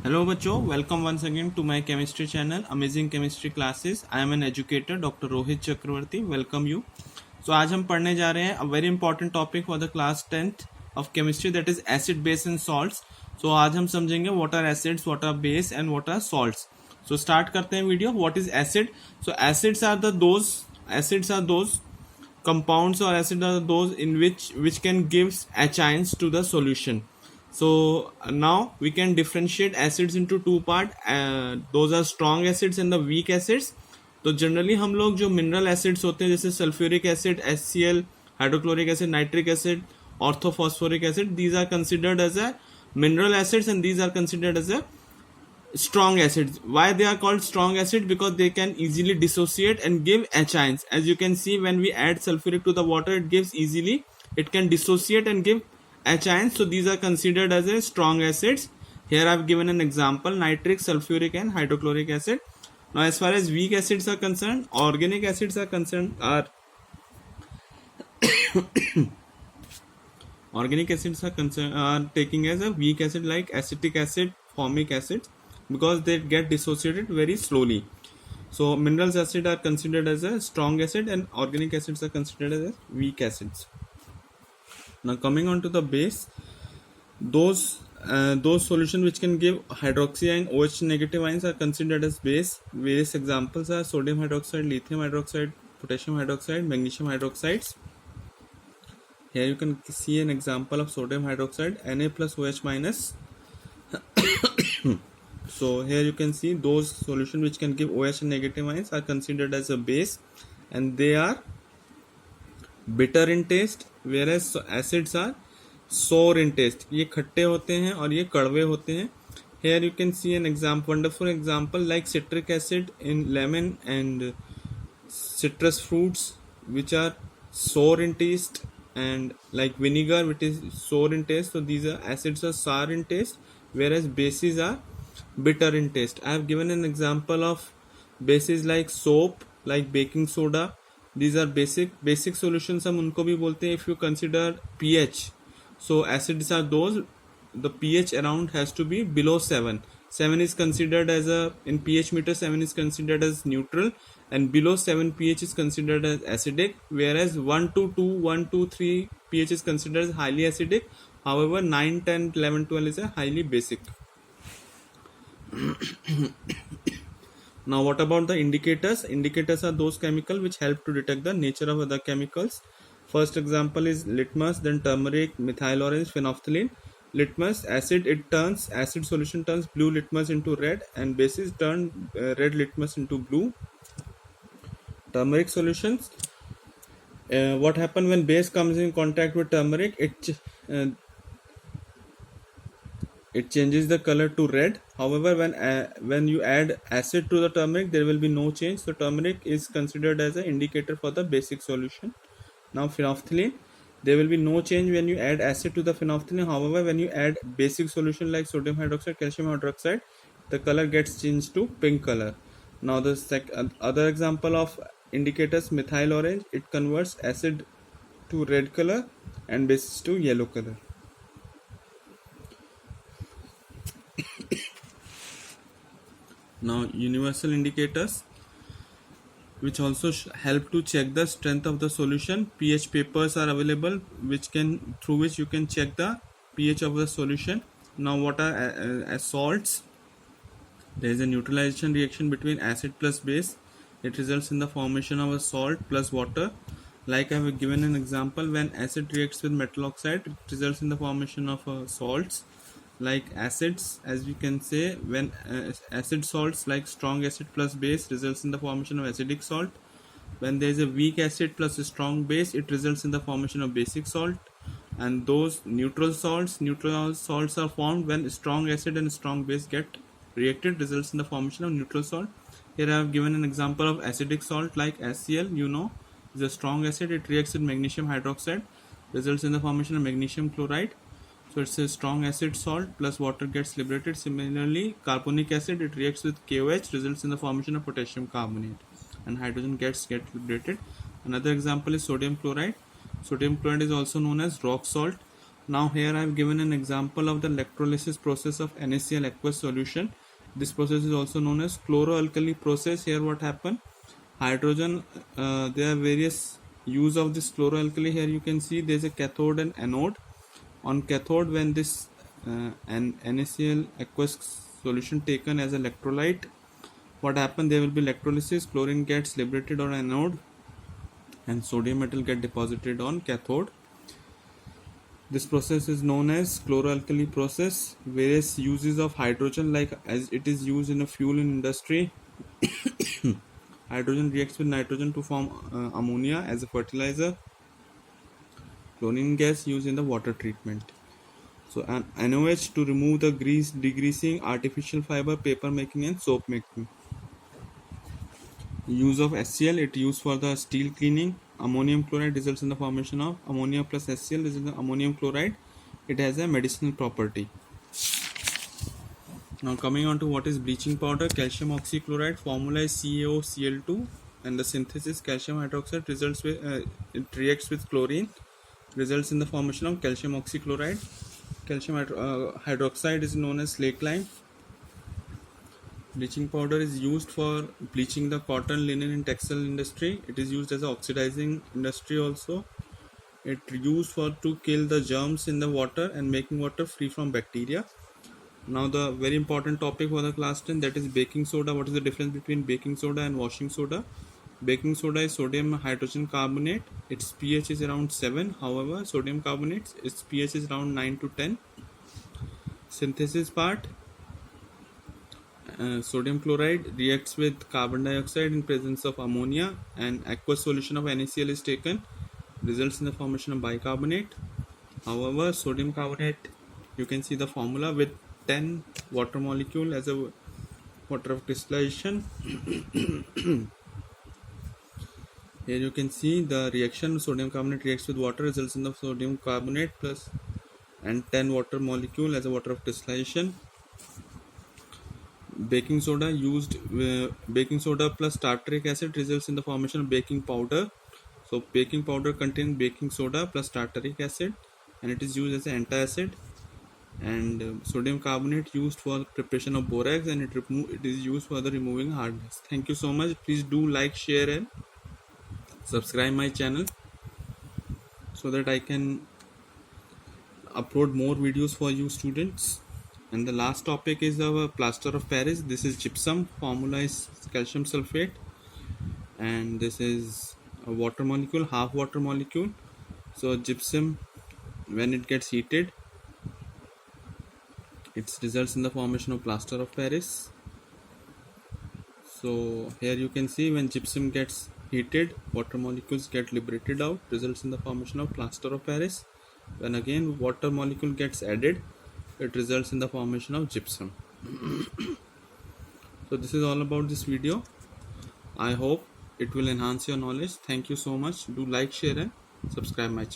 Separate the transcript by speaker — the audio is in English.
Speaker 1: Hello बच्चों, welcome once again to my chemistry channel Amazing Chemistry Classes. I am an educator, Dr. Rohit Chakravarti. Welcome you. So आज हम पढ़ने जा रहे हैं a very important topic for the class 10th of chemistry, that is acid, base and salts. So आज हम समझेंगे what are acids, what are base and what are salts. So start करते हैं video. What is acid? So acids are those compounds or acids are those in which can give achions to the solution. So now we can differentiate acids into two part. Those are strong acids and the weak acids. तो generally हम लोग जो mineral acids होते हैं जैसे sulphuric acid, HCl, hydrochloric acid, nitric acid, orthophosphoric acid, these are considered as a mineral acids and these are considered as a strong acids. Why they are called strong acid? Because they can easily dissociate and give achions. As you can see, when we add sulfuric to the water, it gives easily, it can dissociate and give achions. So these are considered as a strong acids. Here I have given an example: nitric, sulfuric and hydrochloric acid. Now as far as weak acids are concerned, organic acids are concerned, are taking as a weak acid like acetic acid, formic acid, because they get dissociated very slowly. So minerals acid are considered as a strong acid and organic acids are considered as weak acids. Now coming on to the base, those solutions which can give hydroxy and OH negative ions are considered as base. Various examples are sodium hydroxide, lithium hydroxide, potassium hydroxide, magnesium hydroxides. Here you can see an example of sodium hydroxide, Na plus OH minus. So here you can see those solutions which can give OH and negative ions are considered as a base, and they are bitter in taste, whereas acids are sour in taste. ये खट्टे होते हैं और ये कड़वे होते हैं. Here you can see an example, wonderful example like citric acid in lemon and citrus fruits which are sour in taste, and like vinegar which is sour in taste. So these are acids are sour in taste, whereas bases are bitter in taste. I have given an example of bases like soap, like baking soda. These are basic solutions हम उनको भी बोलते हैं. If you consider pH, so acids are those, the pH around has to be below 7. 7 is considered as a, in pH meter 7 is considered as neutral, and below 7 pH is considered as acidic, whereas 1 to 2, 1 to 3 pH is considered as highly acidic. However 9, 10, 11, 12 is a highly basic. Now what about the indicators? Indicators are those chemicals which help to detect the nature of other chemicals. First example is litmus, then turmeric, methyl orange, phenolphthalein. Litmus acid, acid solution turns blue litmus into red, and bases turn red litmus into blue. Turmeric solutions, what happens when base comes in contact with turmeric? It changes the color to red. However, when you add acid to the turmeric, there will be no change. So turmeric is considered as an indicator for the basic solution. Now phenolphthalein, there will be no change when you add acid to the phenolphthalein. However, when you add basic solution like sodium hydroxide, calcium hydroxide, the color gets changed to pink color. Now the other example of indicators, methyl orange, it converts acid to red color and bases to yellow color. Now universal indicators, which also help to check the strength of the solution. pH papers are available through which you can check the pH of the solution. Now what are salts? There is a neutralization reaction between acid plus base. It results in the formation of a salt plus water. Like I have given an example, when acid reacts with metal oxide, it results in the formation of salts. Like acids, as we can say, when acid salts like strong acid plus base results in the formation of acidic salt. When there is a weak acid plus a strong base, it results in the formation of basic salt. And those neutral salts are formed when strong acid and strong base get reacted, results in the formation of neutral salt. Here I have given an example of acidic salt like HCl, is a strong acid. It reacts with magnesium hydroxide, results in the formation of magnesium chloride. So it's a strong acid salt plus water gets liberated. Similarly, carbonic acid, it reacts with KOH, results in the formation of potassium carbonate, and hydrogen gets liberated. Another example is sodium chloride. Sodium chloride is also known as rock salt. Now here I have given an example of the electrolysis process of NaCl aqueous solution. This process is also known as chloroalkali process. Here what happened? Hydrogen, there are various use of this chloroalkali. Here you can see there is a cathode and anode. On cathode, when this an NaCl aqueous solution taken as electrolyte, what happened? There will be electrolysis. Chlorine gets liberated on anode, and sodium metal get deposited on cathode. This process is known as chloroalkali process. Various uses of hydrogen, like as it is used in a fuel in industry. Hydrogen reacts with nitrogen to form ammonia as a fertilizer. Chlorine gas used in the water treatment. So an NOH to remove the grease, degreasing, artificial fiber, paper making and soap making. Use of HCl, it used for the steel cleaning. Ammonium chloride results in the formation of ammonia plus HCl, this is the ammonium chloride. It has a medicinal property. Now coming on to what is bleaching powder. Calcium oxychloride, formula is CaOCl2, and the synthesis calcium hydroxide results with it reacts with chlorine, results in the formation of calcium oxychloride. Calcium hydroxide is known as slake lime. Bleaching powder is used for bleaching the cotton, linen and textile industry. It is used as an oxidizing industry also. It used for to kill the germs in the water and making water free from bacteria. Now the very important topic for the class 10, that is baking soda. What is the difference between baking soda and washing soda? Baking soda is sodium hydrogen carbonate. Its pH is around 7. However, sodium carbonate, its pH is around 9 to 10. Synthesis part. Sodium chloride reacts with carbon dioxide in presence of ammonia, and aqueous solution of NaCl is taken, results in the formation of bicarbonate. However, sodium carbonate, you can see the formula with 10 water molecule as a water of crystallization. Here you can see the reaction. Sodium carbonate reacts with water, results in the sodium carbonate plus and 10 water molecule as a water of crystallization. Baking soda used, baking soda plus tartaric acid results in the formation of baking powder. So baking powder contains baking soda plus tartaric acid, and it is used as an antacid. And sodium carbonate used for preparation of borax, and it is used for the removing hardness. Thank you so much. Please do like, share and subscribe my channel so that I can upload more videos for you students. And the last topic is our plaster of Paris. This is gypsum. Formula is calcium sulfate, and this is a water molecule, half water molecule. So gypsum, when it gets heated, it results in the formation of plaster of Paris. So here you can see when gypsum gets heated, water molecules get liberated out, results in the formation of plaster of Paris. When again water molecule gets added, it results in the formation of gypsum. So this is all about this video. I hope it will enhance your knowledge. Thank you so much. Do like, share and subscribe my channel.